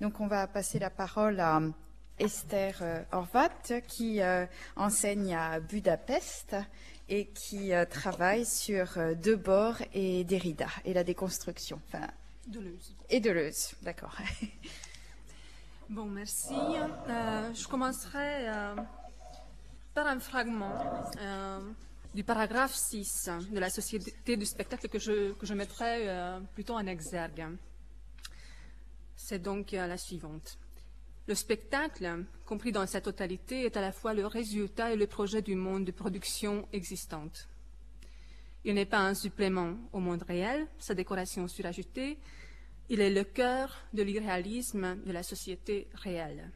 Donc on va passer la parole à Esther Horvat qui enseigne à Budapest et qui travaille sur Debord et Derrida et la déconstruction. Enfin, Deleuze. Et Deleuze, d'accord. Bon, merci. Je commencerai par un fragment du paragraphe 6 de la Société du spectacle que je mettrai plutôt en exergue. C'est donc la suivante. Le spectacle, compris dans sa totalité, est à la fois le résultat et le projet du monde de production existante. Il n'est pas un supplément au monde réel, sa décoration surajoutée, il est le cœur de l'irréalisme de la société réelle.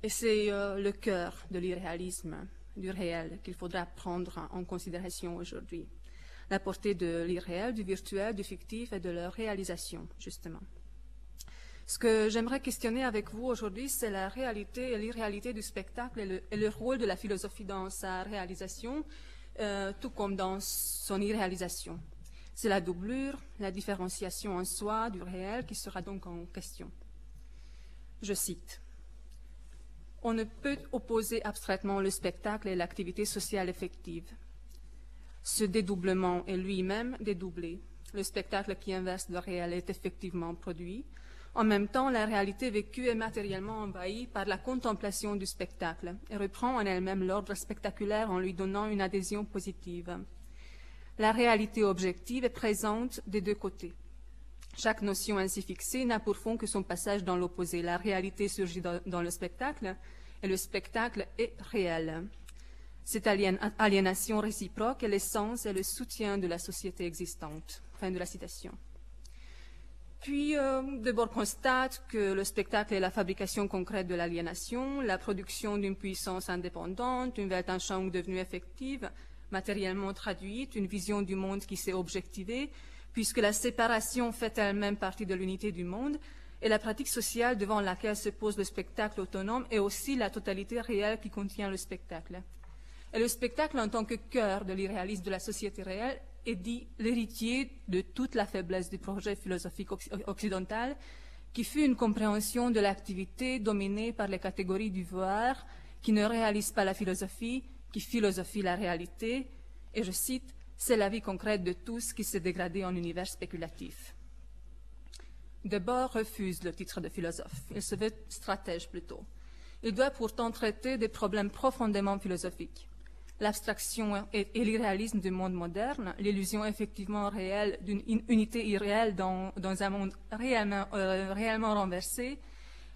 Et c'est le cœur de l'irréalisme du réel qu'il faudra prendre en considération aujourd'hui. La portée de l'irréel, du virtuel, du fictif et de leur réalisation, justement. Ce que j'aimerais questionner avec vous aujourd'hui, c'est la réalité et l'irréalité du spectacle et le rôle de la philosophie dans sa réalisation, tout comme dans son irréalisation. C'est la doublure, la différenciation en soi du réel qui sera donc en question. Je cite. « On ne peut opposer abstraitement le spectacle et l'activité sociale effective. Ce dédoublement est lui-même dédoublé. Le spectacle qui inverse le réel est effectivement produit. En même temps, la réalité vécue est matériellement envahie par la contemplation du spectacle et reprend en elle-même l'ordre spectaculaire en lui donnant une adhésion positive. La réalité objective est présente des deux côtés. Chaque notion ainsi fixée n'a pour fond que son passage dans l'opposé. La réalité surgit dans le spectacle et le spectacle est réel. Cette aliénation réciproque est l'essence et le soutien de la société existante. » Fin de la citation. Puis, Debord constate que le spectacle est la fabrication concrète de l'aliénation, la production d'une puissance indépendante, une Weltanschauung devenue effective, matériellement traduite, une vision du monde qui s'est objectivée, puisque la séparation fait elle-même partie de l'unité du monde, et la pratique sociale devant laquelle se pose le spectacle autonome est aussi la totalité réelle qui contient le spectacle. Et le spectacle, en tant que cœur de l'irréalisme de la société réelle, est dit l'héritier de toute la faiblesse du projet philosophique occidental, qui fut une compréhension de l'activité dominée par les catégories du voir, qui ne réalise pas la philosophie, qui philosophie la réalité, et je cite, « c'est la vie concrète de tous qui s'est dégradée en univers spéculatif ». Debord refuse le titre de philosophe, il se veut stratège plutôt. Il doit pourtant traiter des problèmes profondément philosophiques. L'abstraction et l'irréalisme du monde moderne, l'illusion effectivement réelle d'une unité irréelle dans un monde réellement renversé,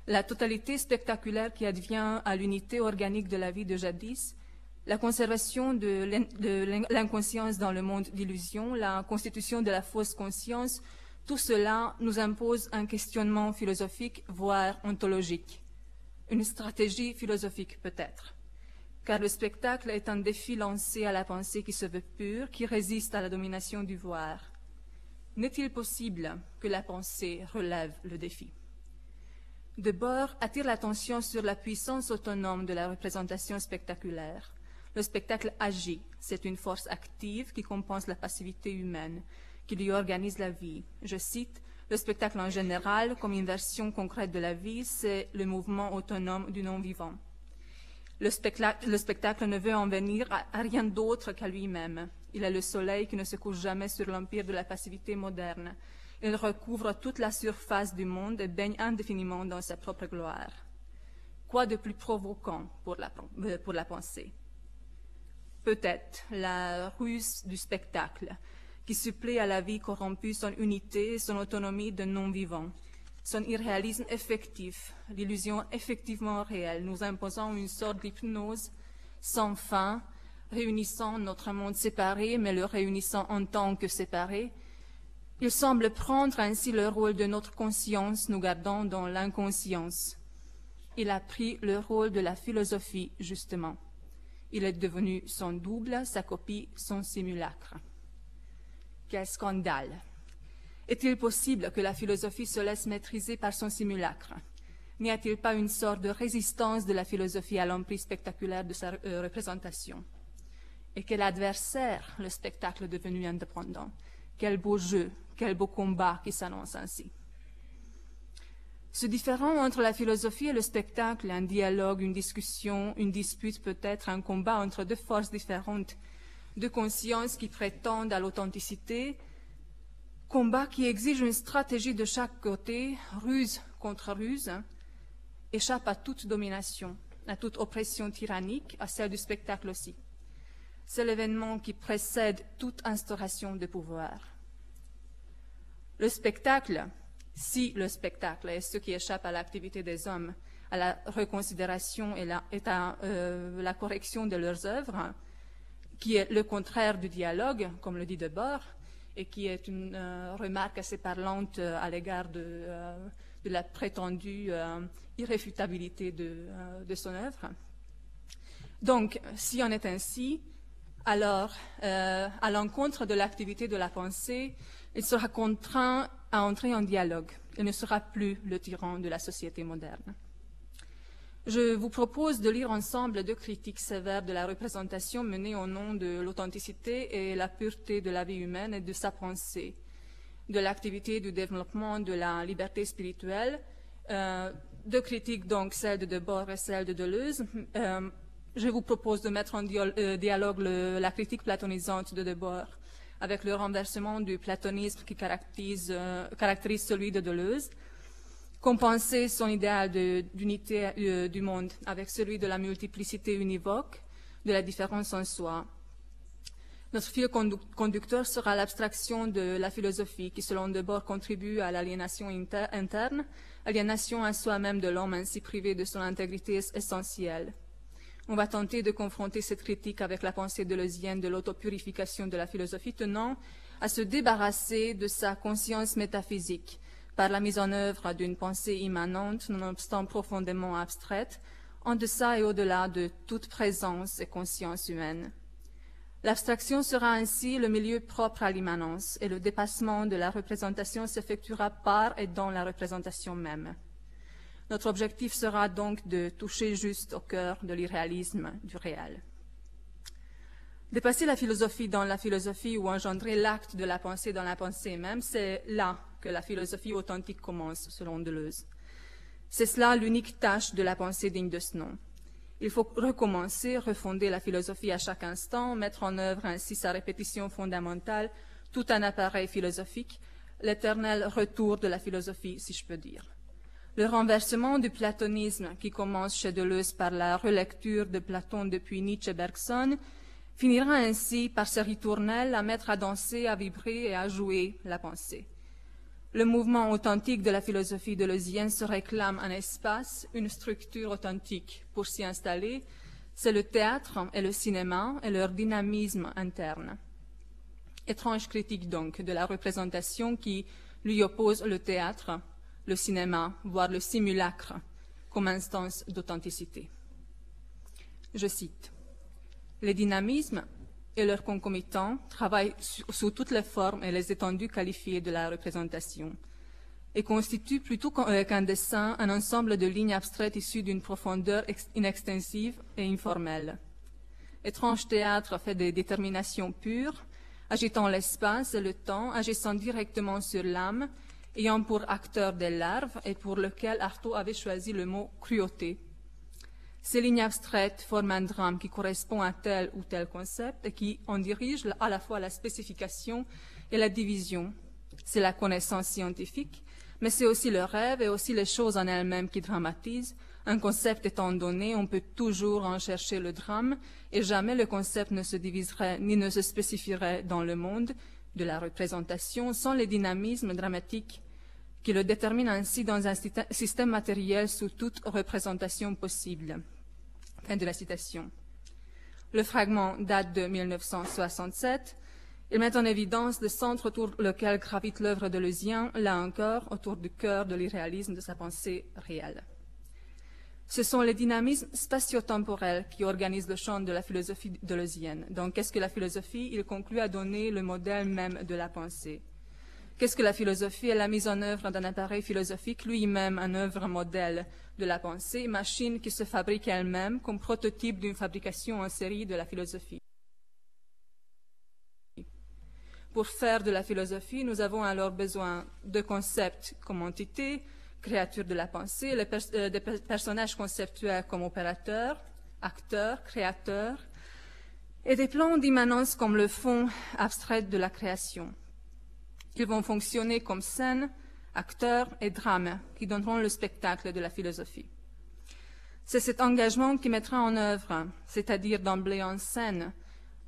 la totalité spectaculaire qui advient à l'unité organique de la vie de jadis, la conservation de l'inconscience dans le monde d'illusion, la constitution de la fausse conscience, tout cela nous impose un questionnement philosophique, voire ontologique. Une stratégie philosophique peut-être. Car le spectacle est un défi lancé à la pensée qui se veut pure, qui résiste à la domination du voir. N'est-il possible que la pensée relève le défi? Debord attire l'attention sur la puissance autonome de la représentation spectaculaire. Le spectacle agit, c'est une force active qui compense la passivité humaine, qui lui organise la vie. Je cite, « Le spectacle en général, comme une version concrète de la vie, c'est le mouvement autonome du non-vivant. » Le spectacle ne veut en venir à rien d'autre qu'à lui-même. Il est le soleil qui ne se couche jamais sur l'empire de la passivité moderne. Il recouvre toute la surface du monde et baigne indéfiniment dans sa propre gloire. Quoi de plus provoquant pour la pensée? Peut-être la ruse du spectacle, qui supplée à la vie corrompue son unité et son autonomie de non-vivant. Son irréalisme effectif, l'illusion effectivement réelle, nous imposant une sorte d'hypnose sans fin, réunissant notre monde séparé, mais le réunissant en tant que séparé. Il semble prendre ainsi le rôle de notre conscience, nous gardant dans l'inconscience. Il a pris le rôle de la philosophie, justement. Il est devenu son double, sa copie, son simulacre. Quel scandale! Est-il possible que la philosophie se laisse maîtriser par son simulacre? N'y a-t-il pas une sorte de résistance de la philosophie à l'emprise spectaculaire de sa représentation? Et quel adversaire le spectacle devenu indépendant? Quel beau jeu, quel beau combat qui s'annonce ainsi. Ce différend entre la philosophie et le spectacle, un dialogue, une discussion, une dispute peut-être, un combat entre deux forces différentes, deux consciences qui prétendent à l'authenticité, combat qui exige une stratégie de chaque côté, ruse contre ruse, échappe à toute domination, à toute oppression tyrannique, à celle du spectacle aussi. C'est l'événement qui précède toute instauration de pouvoir. Le spectacle, si le spectacle est ce qui échappe à l'activité des hommes, à la reconsidération et à la correction de leurs œuvres, qui est le contraire du dialogue, comme le dit Debord, et qui est une remarque assez parlante à l'égard de la prétendue irréfutabilité de son œuvre. Donc, si on est ainsi, alors, à l'encontre de l'activité de la pensée, il sera contraint à entrer en dialogue. Il ne sera plus le tyran de la société moderne. Je vous propose de lire ensemble deux critiques sévères de la représentation menée au nom de l'authenticité et la pureté de la vie humaine et de sa pensée, de l'activité, du développement, de la liberté spirituelle. Deux critiques, donc, celle de Debord et celle de Deleuze. Je vous propose de mettre en dialogue la critique platonisante de Debord avec le renversement du platonisme qui caractérise celui de Deleuze, compenser son idéal d'unité du monde avec celui de la multiplicité univoque, de la différence en soi. Notre fil conducteur sera l'abstraction de la philosophie qui, selon Debord, contribue à l'aliénation interne, aliénation à soi-même de l'homme ainsi privé de son intégrité essentielle. On va tenter de confronter cette critique avec la pensée deleuzienne de l'autopurification de la philosophie tenant à se débarrasser de sa conscience métaphysique par la mise en œuvre d'une pensée immanente, nonobstant profondément abstraite, en deçà et au-delà de toute présence et conscience humaine. L'abstraction sera ainsi le milieu propre à l'immanence et le dépassement de la représentation s'effectuera par et dans la représentation même. Notre objectif sera donc de toucher juste au cœur de l'irréalisme du réel. Dépasser la philosophie dans la philosophie ou engendrer l'acte de la pensée dans la pensée même, c'est là que la philosophie authentique commence, selon Deleuze. C'est cela l'unique tâche de la pensée digne de ce nom. Il faut recommencer, refonder la philosophie à chaque instant, mettre en œuvre ainsi sa répétition fondamentale, tout un appareil philosophique, l'éternel retour de la philosophie, si je peux dire. Le renversement du platonisme, qui commence chez Deleuze par la relecture de Platon depuis Nietzsche et Bergson, finira ainsi par se ritournelle à mettre à danser, à vibrer et à jouer la pensée. Le mouvement authentique de la philosophie deleuzienne se réclame un espace, une structure authentique pour s'y installer. C'est le théâtre et le cinéma et leur dynamisme interne. Étrange critique donc de la représentation qui lui oppose le théâtre, le cinéma, voire le simulacre, comme instance d'authenticité. Je cite. Les dynamismes et leurs concomitants travaillent sous toutes les formes et les étendues qualifiées de la représentation et constituent plutôt qu'un dessin un ensemble de lignes abstraites issues d'une profondeur inextensive et informelle. Étrange théâtre fait des déterminations pures, agitant l'espace et le temps, agissant directement sur l'âme, ayant pour acteur des larves et pour lequel Artaud avait choisi le mot cruauté. Ces lignes abstraites forment un drame qui correspond à tel ou tel concept et qui en dirige à la fois la spécification et la division. C'est la connaissance scientifique, mais c'est aussi le rêve et aussi les choses en elles-mêmes qui dramatisent. Un concept étant donné, on peut toujours en chercher le drame et jamais le concept ne se diviserait ni ne se spécifierait dans le monde de la représentation sans les dynamismes dramatiques qui le déterminent ainsi dans un système matériel sous toute représentation possible. Fin de la citation. Le fragment date de 1967. Il met en évidence le centre autour lequel gravite l'œuvre deleuzienne, là encore, autour du cœur de l'irréalisme de sa pensée réelle. Ce sont les dynamismes spatio-temporels qui organisent le champ de la philosophie deleuzienne. Donc, qu'est-ce que la philosophie? Il conclut à donner le modèle même de la pensée. Qu'est-ce que la philosophie? Elle la mise en œuvre d'un appareil philosophique, lui-même un œuvre modèle de la pensée, machine qui se fabrique elle-même comme prototype d'une fabrication en série de la philosophie. Pour faire de la philosophie, nous avons alors besoin de concepts comme entité, créatures de la pensée, des personnages conceptuels comme opérateurs, acteurs, créateurs, et des plans d'immanence comme le fond abstrait de la création. Ils vont fonctionner comme scène, acteurs et drames qui donneront le spectacle de la philosophie. C'est cet engagement qui mettra en œuvre, c'est-à-dire d'emblée en scène,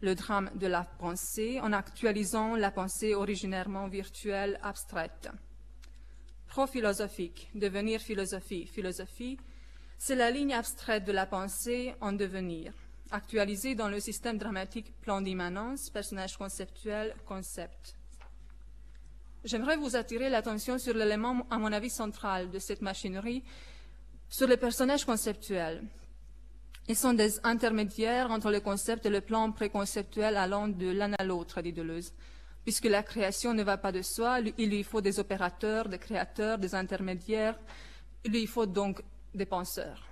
le drame de la pensée en actualisant la pensée originairement virtuelle, abstraite. Pro-philosophique, devenir philosophie. Philosophie, c'est la ligne abstraite de la pensée en devenir, actualisée dans le système dramatique plan d'immanence, personnage conceptuel, concept. J'aimerais vous attirer l'attention sur l'élément, à mon avis, central de cette machinerie, sur les personnages conceptuels. Ils sont des intermédiaires entre le concept et le plan préconceptuel allant de l'un à l'autre, dit Deleuze. Puisque la création ne va pas de soi, il lui faut des opérateurs, des créateurs, des intermédiaires, il lui faut donc des penseurs.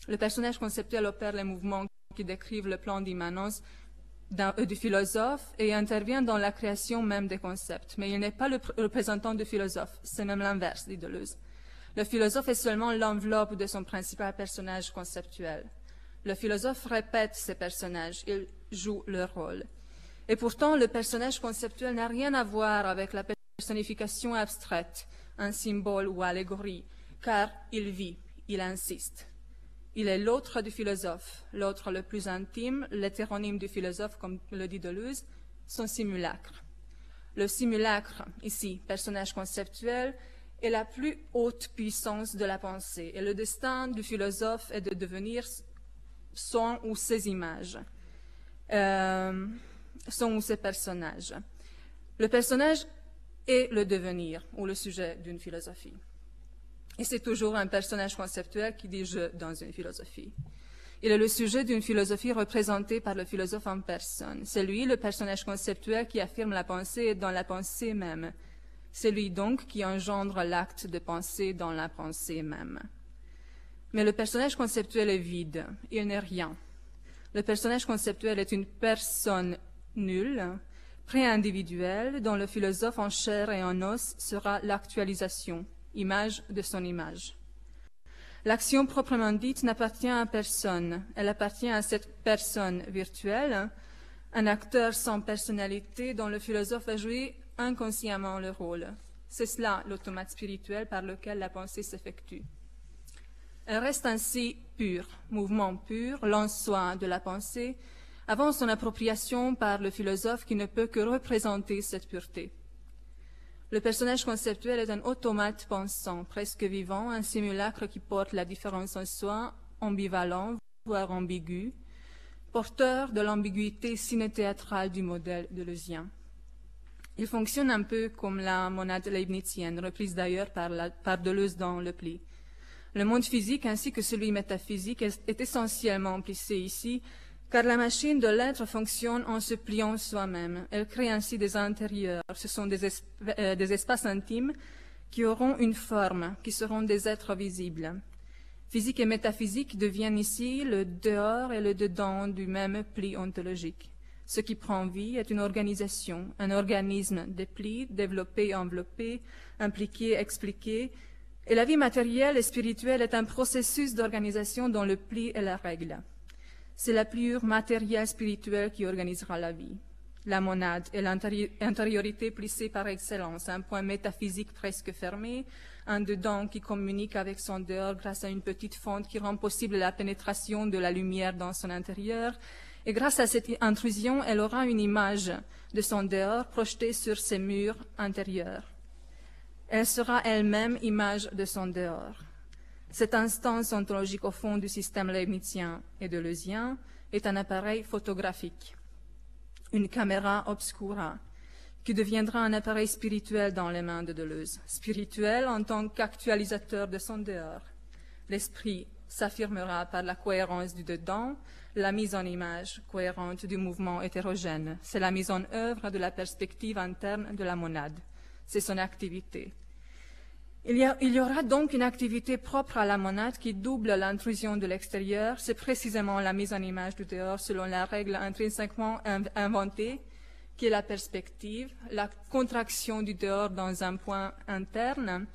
Le personnage conceptuel opère les mouvements qui décrivent le plan d'immanence du philosophe et intervient dans la création même des concepts. Mais il n'est pas le représentant du philosophe, c'est même l'inverse, dit Deleuze. Le philosophe est seulement l'enveloppe de son principal personnage conceptuel. Le philosophe répète ses personnages, il joue leur rôle. Et pourtant, le personnage conceptuel n'a rien à voir avec la personnification abstraite, un symbole ou allégorie, car il vit, il insiste. Il est l'autre du philosophe, l'autre le plus intime, l'hétéronyme du philosophe, comme le dit Deleuze, son simulacre. Le simulacre, ici, personnage conceptuel, est la plus haute puissance de la pensée, et le destin du philosophe est de devenir son ou ses images, son ou ses personnages. Le personnage est le devenir, ou le sujet d'une philosophie. Et c'est toujours un personnage conceptuel qui dit « je » dans une philosophie. Il est le sujet d'une philosophie représentée par le philosophe en personne. C'est lui, le personnage conceptuel, qui affirme la pensée et dans la pensée même. C'est lui donc qui engendre l'acte de penser dans la pensée même. Mais le personnage conceptuel est vide, il n'est rien. Le personnage conceptuel est une personne nulle, pré-individuelle, dont le philosophe en chair et en os sera l'actualisation, image de son image. L'action proprement dite n'appartient à personne, elle appartient à cette personne virtuelle, un acteur sans personnalité dont le philosophe a joué inconsciemment le rôle. C'est cela l'automate spirituel par lequel la pensée s'effectue. Elle reste ainsi pure, mouvement pur, l'en-soi de la pensée, avant son appropriation par le philosophe qui ne peut que représenter cette pureté. Le personnage conceptuel est un automate pensant, presque vivant, un simulacre qui porte la différence en soi, ambivalent, voire ambigu, porteur de l'ambiguïté ciné-théâtrale du modèle deleuzien. Il fonctionne un peu comme la monade leibnizienne, reprise d'ailleurs par Deleuze dans Le Pli. Le monde physique ainsi que celui métaphysique est essentiellement plissé ici, car la machine de l'être fonctionne en se pliant soi-même. Elle crée ainsi des intérieurs. Ce sont des espaces intimes qui auront une forme, qui seront des êtres visibles. Physique et métaphysique deviennent ici le dehors et le dedans du même pli ontologique. Ce qui prend vie est une organisation, un organisme des plis, développé, enveloppé, impliqué, expliqué, et la vie matérielle et spirituelle est un processus d'organisation dont le pli est la règle. C'est la pliure matérielle spirituelle qui organisera la vie. La monade est l'intériorité plissée par excellence, un point métaphysique presque fermé, un dedans qui communique avec son dehors grâce à une petite fente qui rend possible la pénétration de la lumière dans son intérieur, et grâce à cette intrusion, elle aura une image de son dehors projetée sur ses murs intérieurs. Elle sera elle-même image de son dehors. Cette instance ontologique au fond du système leibnizien et deleuzien est un appareil photographique, une caméra obscura, qui deviendra un appareil spirituel dans les mains de Deleuze, spirituel en tant qu'actualisateur de son dehors. L'esprit s'affirmera par la cohérence du dedans, la mise en image cohérente du mouvement hétérogène. C'est la mise en œuvre de la perspective interne de la monade. C'est son activité. Il y aura donc une activité propre à la monade qui double l'intrusion de l'extérieur. C'est précisément la mise en image du dehors selon la règle intrinsèquement inventée, qui est la perspective, la contraction du dehors dans un point interne,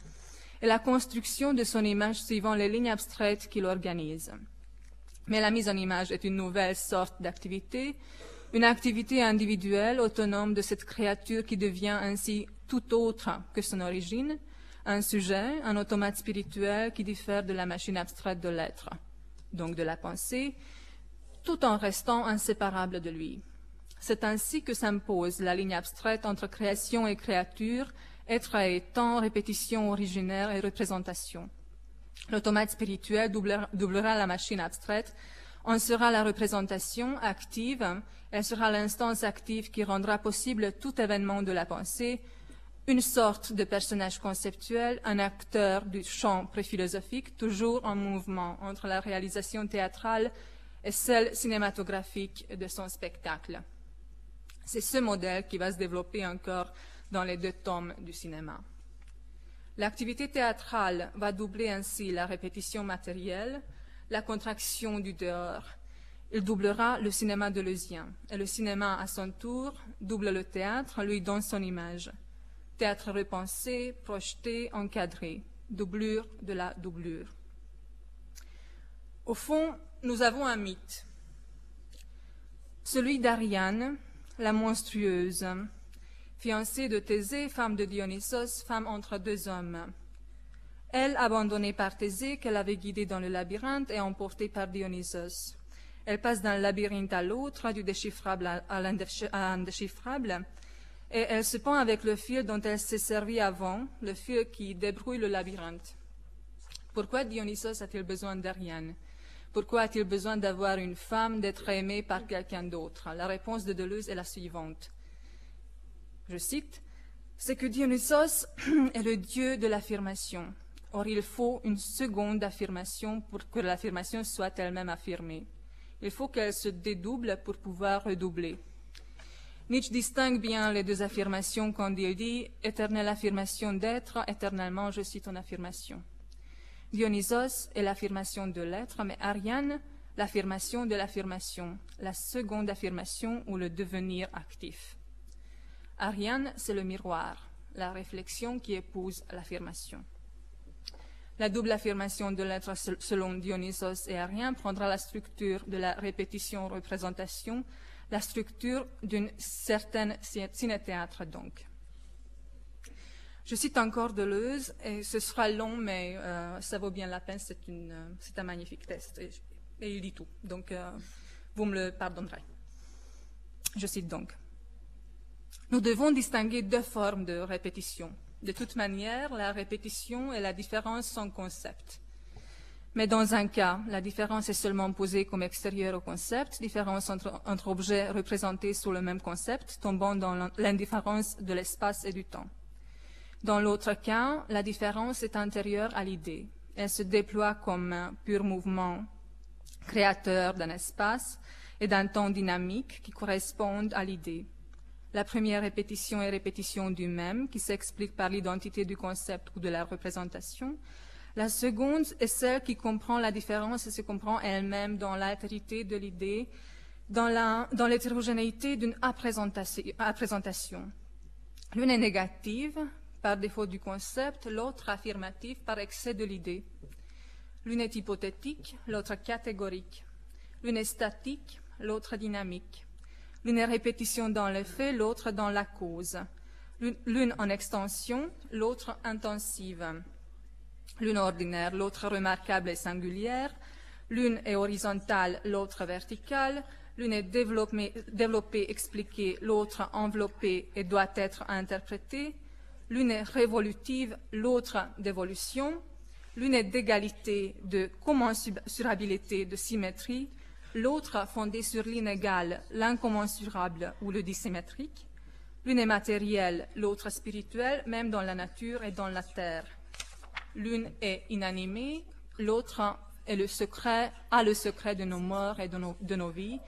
et la construction de son image suivant les lignes abstraites qu'il organise. Mais la mise en image est une nouvelle sorte d'activité, une activité individuelle, autonome de cette créature qui devient ainsi tout autre que son origine, un sujet, un automate spirituel qui diffère de la machine abstraite de l'être, donc de la pensée, tout en restant inséparable de lui. C'est ainsi que s'impose la ligne abstraite entre création et créature, être et temps, répétition originaire et représentation. L'automate spirituel doublera la machine abstraite, en sera la représentation active, elle sera l'instance active qui rendra possible tout événement de la pensée, une sorte de personnage conceptuel, un acteur du champ préphilosophique, toujours en mouvement entre la réalisation théâtrale et celle cinématographique de son spectacle. C'est ce modèle qui va se développer encore dans les 2 tomes du cinéma. L'activité théâtrale va doubler ainsi la répétition matérielle, la contraction du dehors. Il doublera le cinéma deleuzien, et le cinéma, à son tour, double le théâtre, lui donne son image. Théâtre repensé, projeté, encadré, doublure de la doublure. Au fond, nous avons un mythe, celui d'Ariane, la monstrueuse, fiancée de Thésée, femme de Dionysos, femme entre 2 hommes. Elle, abandonnée par Thésée, qu'elle avait guidée dans le labyrinthe et emportée par Dionysos. Elle passe d'un labyrinthe à l'autre, du déchiffrable à l'indéchiffrable, et elle se pend avec le fil dont elle s'est servie avant, le fil qui débrouille le labyrinthe. Pourquoi Dionysos a-t-il besoin d'Ariane? Pourquoi a-t-il besoin d'avoir une femme, d'être aimé par quelqu'un d'autre? La réponse de Deleuze est la suivante. Je cite, « C'est que Dionysos est le dieu de l'affirmation. Or, il faut une seconde affirmation pour que l'affirmation soit elle-même affirmée. Il faut qu'elle se dédouble pour pouvoir redoubler. » Nietzsche distingue bien les 2 affirmations quand il dit « éternelle affirmation d'être, éternellement je suis ton affirmation ». Dionysos est l'affirmation de l'être, mais Ariane, l'affirmation de l'affirmation, la seconde affirmation ou le devenir actif. Ariane, c'est le miroir, la réflexion qui épouse l'affirmation. La double affirmation de l'être selon Dionysos et Ariane prendra la structure de la répétition-représentation, la structure d'une certaine ciné-théâtre donc. Je cite encore Deleuze, et ce sera long, mais ça vaut bien la peine, c'est un magnifique texte, et il dit tout, donc vous me le pardonnerez. Je cite donc. Nous devons distinguer 2 formes de répétition. De toute manière, la répétition et la différence sont concepts. Mais dans un cas, la différence est seulement posée comme extérieure au concept, différence entre objets représentés sous le même concept, tombant dans l'indifférence de l'espace et du temps. Dans l'autre cas, la différence est intérieure à l'idée. Elle se déploie comme un pur mouvement créateur d'un espace et d'un temps dynamique qui correspondent à l'idée. La première répétition est répétition du même, qui s'explique par l'identité du concept ou de la représentation. La seconde est celle qui comprend la différence et se comprend elle-même dans l'altérité de l'idée, dans l'hétérogénéité d'une apprésentation. L'une est négative, par défaut du concept, l'autre affirmative par excès de l'idée. L'une est hypothétique, l'autre catégorique. L'une est statique, l'autre dynamique. L'une est répétition dans les faits, l'autre dans la cause. L'une en extension, l'autre intensive. L'une ordinaire, l'autre remarquable et singulière. L'une est horizontale, l'autre verticale. L'une est développée, expliquée, l'autre enveloppée et doit être interprétée. L'une est révolutive, l'autre d'évolution. L'une est d'égalité, de commensurabilité, de symétrie. L'autre fondée sur l'inégal, l'incommensurable ou le dissymétrique. L'une est matérielle, l'autre spirituelle, même dans la nature et dans la terre. L'une est inanimée, l'autre est le secret de nos morts et de nos vies,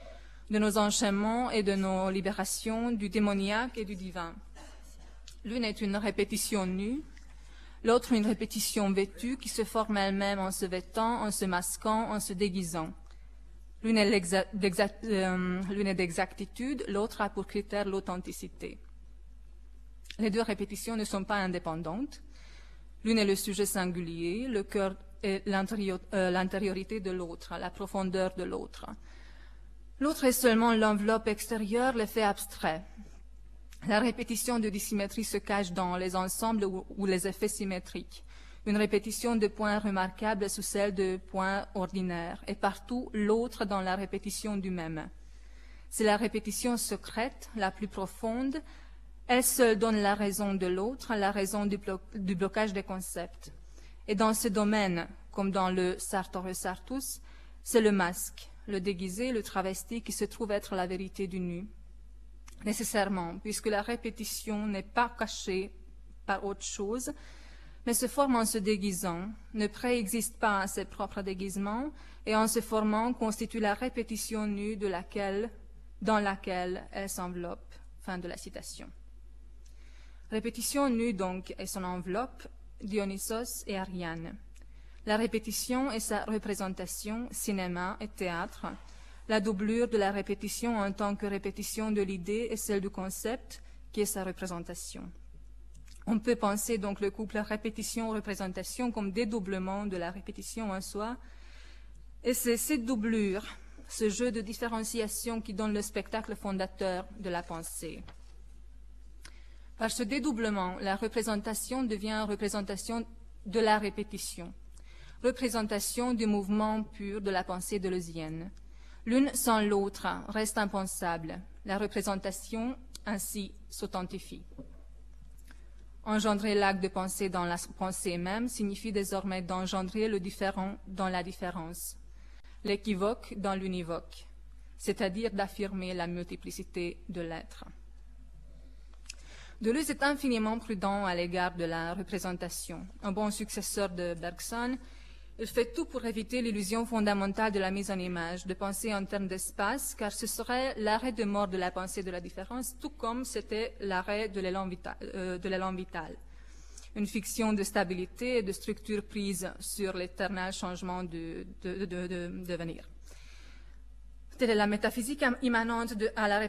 de nos enchaînements et de nos libérations, du démoniaque et du divin. L'une est une répétition nue, l'autre une répétition vêtue qui se forme elle-même en se vêtant, en se masquant, en se déguisant. L'une est d'exactitude, l'autre a pour critère l'authenticité. Les 2 répétitions ne sont pas indépendantes. L'une est le sujet singulier, le cœur est l'intériorité de l'autre, la profondeur de l'autre. L'autre est seulement l'enveloppe extérieure, l'effet abstrait. La répétition de dissymétrie se cache dans les ensembles ou les effets symétriques. Une répétition de points remarquables sous celle de points ordinaires, et partout l'autre dans la répétition du même. C'est la répétition secrète, la plus profonde. Elle seule donne la raison de l'autre, la raison du blocage des concepts. Et dans ce domaine, comme dans le Sartor Sartus, c'est le masque, le déguisé, le travesti qui se trouve être la vérité du nu. Nécessairement, puisque la répétition n'est pas cachée par autre chose, mais se forme en se déguisant, ne préexiste pas à ses propres déguisements, et en se formant constitue la répétition nue dans laquelle elle s'enveloppe. Fin de la citation. Répétition nue donc est son enveloppe, Dionysos et Ariane. La répétition est sa représentation, cinéma et théâtre. La doublure de la répétition en tant que répétition de l'idée est celle du concept, qui est sa représentation. On peut penser donc le couple répétition-représentation comme dédoublement de la répétition en soi, et c'est cette doublure, ce jeu de différenciation qui donne le spectacle fondateur de la pensée. Par ce dédoublement, la représentation devient représentation de la répétition, représentation du mouvement pur de la pensée deleuzienne. L'une sans l'autre reste impensable. La représentation ainsi s'authentifie. Engendrer l'acte de pensée dans la pensée même signifie désormais d'engendrer le différent dans la différence, l'équivoque dans l'univoque, c'est-à-dire d'affirmer la multiplicité de l'être. Deleuze est infiniment prudent à l'égard de la représentation. Un bon successeur de Bergson, il fait tout pour éviter l'illusion fondamentale de la mise en image, de penser en termes d'espace, car ce serait l'arrêt de mort de la pensée de la différence, tout comme c'était l'arrêt de l'élan vital. Une fiction de stabilité et de structure prise sur l'éternel changement de devenir. Telle est la métaphysique immanente à la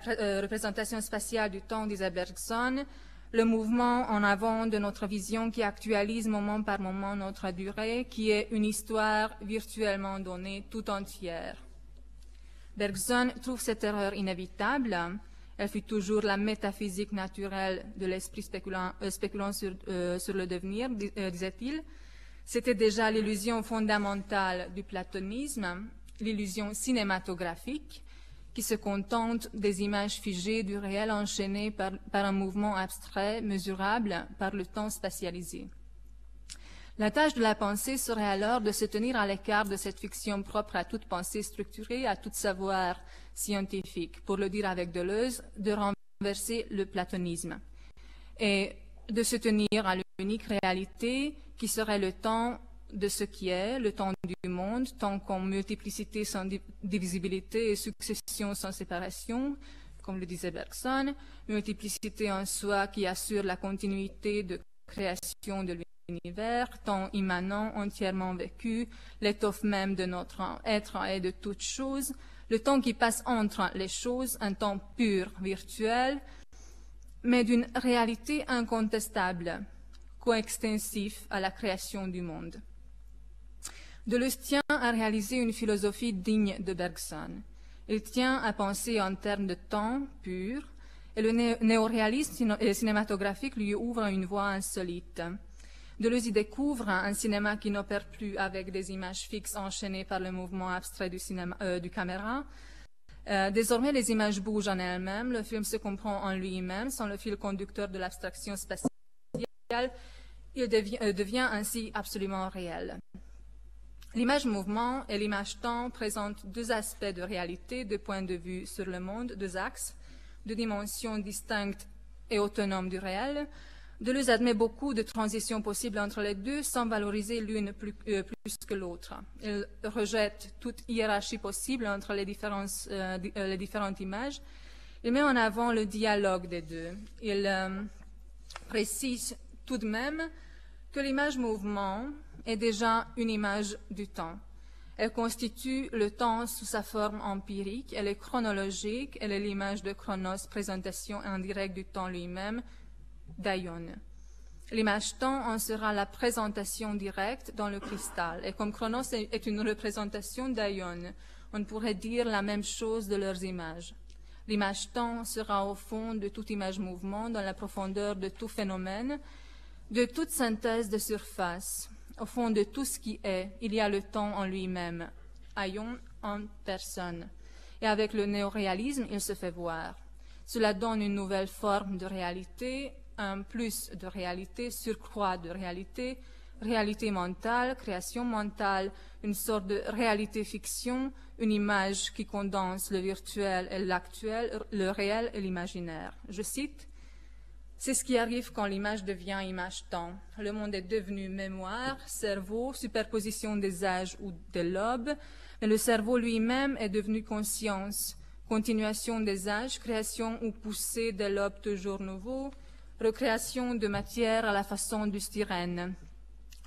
représentation spatiale du temps, disait Bergson, le mouvement en avant de notre vision qui actualise moment par moment notre durée, qui est une histoire virtuellement donnée tout entière. Bergson trouve cette erreur inévitable. Elle fut toujours la métaphysique naturelle de l'esprit spéculant sur le devenir, disait-il. C'était déjà l'illusion fondamentale du platonisme, l'illusion cinématographique, qui se contente des images figées du réel enchaînées par un mouvement abstrait, mesurable par le temps spatialisé. La tâche de la pensée serait alors de se tenir à l'écart de cette fiction propre à toute pensée structurée, à tout savoir scientifique, pour le dire avec Deleuze, de renverser le platonisme et de se tenir à l'unique réalité qui serait le temps de ce qui est, le temps du monde, temps comme multiplicité sans divisibilité et succession sans séparation, comme le disait Bergson, multiplicité en soi qui assure la continuité de création de l'univers, temps immanent, entièrement vécu, l'étoffe même de notre être et de toute chose, le temps qui passe entre les choses, un temps pur, virtuel, mais d'une réalité incontestable, coextensif à la création du monde. Deleuze tient à réaliser une philosophie digne de Bergson. Il tient à penser en termes de temps pur, et le néoréalisme cinématographique lui ouvre une voie insolite. Deleuze y découvre un cinéma qui n'opère plus avec des images fixes enchaînées par le mouvement abstrait du caméra. Désormais, les images bougent en elles-mêmes, le film se comprend en lui-même, sans le fil conducteur de l'abstraction spatiale, il devient ainsi absolument réel. L'image-mouvement et l'image-temps présentent deux aspects de réalité, deux points de vue sur le monde, deux axes, deux dimensions distinctes et autonomes du réel. Deleuze admet beaucoup de transitions possibles entre les deux sans valoriser l'une plus que l'autre. Il rejette toute hiérarchie possible entre les différentes images. Il met en avant le dialogue des deux. Il précise tout de même que l'image-mouvement est déjà une image du temps. Elle constitue le temps sous sa forme empirique, elle est chronologique, elle est l'image de chronos, présentation indirecte du temps lui-même, d'aion. L'image temps en sera la présentation directe dans le cristal. Et comme Chronos est une représentation d'Aion, on pourrait dire la même chose de leurs images. L'image temps sera au fond de toute image-mouvement, dans la profondeur de tout phénomène, de toute synthèse de surface. Au fond de tout ce qui est, il y a le temps en lui-même, Aion en personne. Et avec le néoréalisme, il se fait voir. Cela donne une nouvelle forme de réalité, un plus de réalité, surcroît de réalité, réalité mentale, création mentale, une sorte de réalité-fiction, une image qui condense le virtuel et l'actuel, le réel et l'imaginaire. Je cite, « C'est ce qui arrive quand l'image devient image-temps. Le monde est devenu mémoire, cerveau, superposition des âges ou des lobes, mais le cerveau lui-même est devenu conscience, continuation des âges, création ou poussée des lobes toujours nouveaux, recréation de matière à la façon du styrène.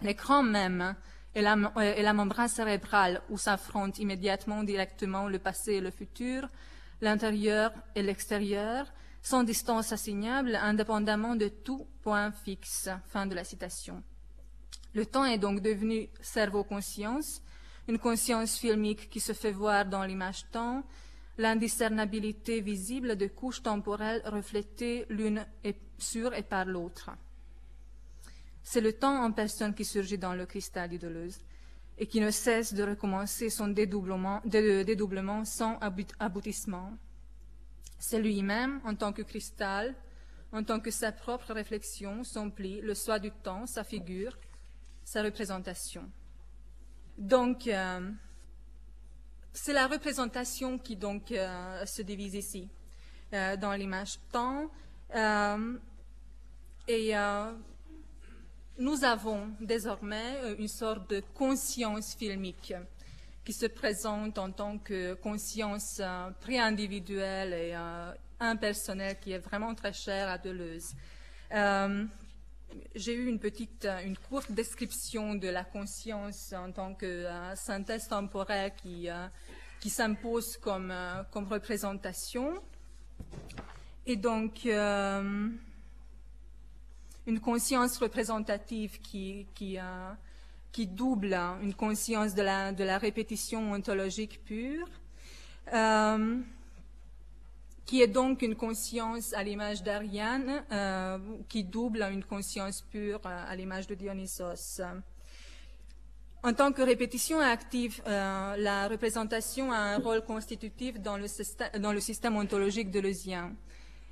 L'écran même et la membrane cérébrale où s'affrontent immédiatement, directement le passé et le futur, l'intérieur et l'extérieur, sans distance assignable, indépendamment de tout point fixe. » Fin de la citation. Le temps est donc devenu cerveau-conscience, une conscience filmique qui se fait voir dans l'image-temps, l'indiscernabilité visible de couches temporelles reflétées l'une sur et par l'autre. C'est le temps en personne qui surgit dans le cristal de Deleuze et qui ne cesse de recommencer son dédoublement sans aboutissement. C'est lui-même, en tant que cristal, en tant que sa propre réflexion, son pli, le soi du temps, sa figure, sa représentation. Donc, c'est la représentation qui donc se divise ici, dans l'image temps. Nous avons désormais une sorte de conscience filmique qui se présente en tant que conscience pré-individuelle et impersonnelle qui est vraiment très chère à Deleuze. J'ai eu une courte description de la conscience en tant que synthèse temporelle qui s'impose comme représentation. Et donc, une conscience représentative qui double une conscience de la répétition ontologique pure, qui est donc une conscience à l'image d'Ariane, qui double une conscience pure à l'image de Dionysos. En tant que répétition active, la représentation a un rôle constitutif dans le système ontologique deleuzien.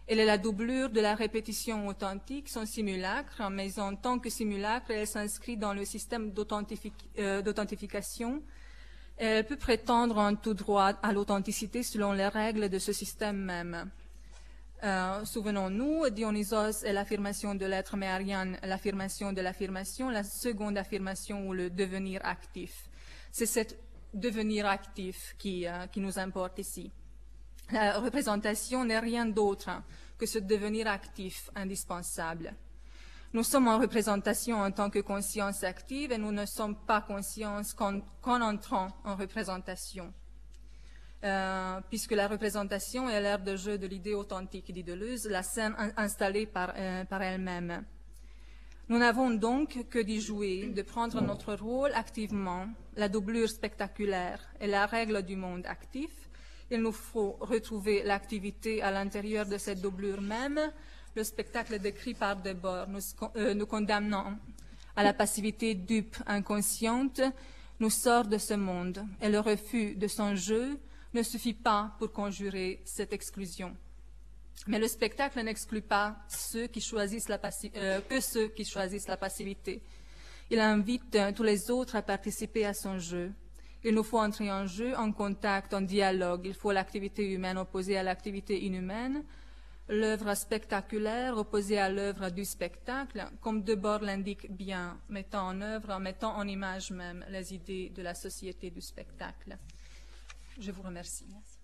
Elle est la doublure de la répétition authentique, son simulacre, mais en tant que simulacre, elle s'inscrit dans le système d'authentification. Elle peut prétendre en tout droit à l'authenticité selon les règles de ce système même. Souvenons-nous, Dionysos est l'affirmation de l'être, mais Ariane l'affirmation de l'affirmation, la seconde affirmation ou le devenir actif. C'est cet devenir actif qui nous importe ici. La représentation n'est rien d'autre que ce devenir actif indispensable. Nous sommes en représentation en tant que conscience active et nous ne sommes pas conscience qu'en entrant en représentation. Puisque la représentation est l'aire de jeu de l'idée authentique, dit Deleuze, la scène installée par elle-même. Nous n'avons donc que d'y jouer, de prendre notre rôle activement, la doublure spectaculaire est la règle du monde actif. Il nous faut retrouver l'activité à l'intérieur de cette doublure même. Le spectacle décrit par Debord nous condamnant à la passivité dupe inconsciente nous sort de ce monde et le refus de son jeu ne suffit pas pour conjurer cette exclusion. Mais le spectacle n'exclut pas ceux qui choisissent que ceux qui choisissent la passivité. Il invite tous les autres à participer à son jeu. Il nous faut entrer en jeu, en contact, en dialogue. Il faut l'activité humaine opposée à l'activité inhumaine, l'œuvre spectaculaire opposée à l'œuvre du spectacle, comme Debord l'indique bien, mettant en œuvre, mettant en image même les idées de la société du spectacle. Je vous remercie. Merci.